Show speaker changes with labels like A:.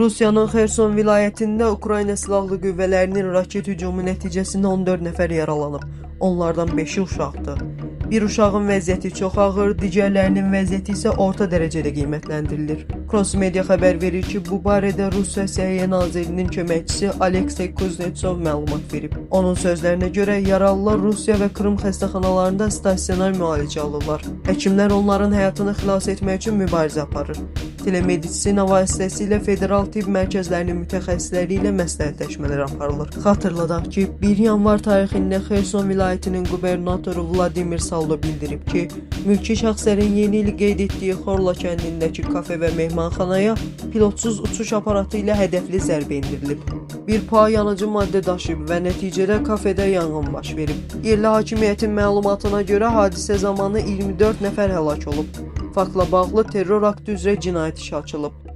A: Rusiyanın Xerson vilayətində Ukrayna silahlı qüvvələrinin raket hücumu nəticəsində 14 nəfər yaralanıb. Onlardan 5-i uşaqdır. Bir uşağın vəziyyəti çox ağır, digərlərinin vəziyyəti isə orta dərəcədə qiymətləndirilir. Cross Media xəbər verir ki, bu barədə Rusiya Səhiyyə Nazirinin köməkçisi Aleksey Kuznetsov məlumat verib. Onun sözlərinə görə yaralılar Rusiya və Krım xəstəxanalarında stasionar müalicə alırlar. Həkimlər onların həyatını xilas etmək üçün mübarizə aparır. Telemedisina vasitəsilə federal tibb mərkəzlərinin mütəxəssisləri ilə məsləhətləşmələr aparılır. Xatırladaq ki, 1 yanvar tarixində Xerson vilayətinin qubernatoru Vladimir Saldo bildirib ki, mülki şəxslərin yeni il qeyd etdiyi Xorla kəndindəki kafe və mehmanxanaya pilotsuz uçuş aparatı ilə hədəfli zərbə endirilib. Bir PUA yanıcı maddə daşıyıb və nəticədə kafedə yanğın baş verib. Yerli hakimiyyətin məlumatına görə hadisə zamanı 24 nəfər həlak olub. Faktla bağlı terror aktı üzrə cinayət işi açılıb.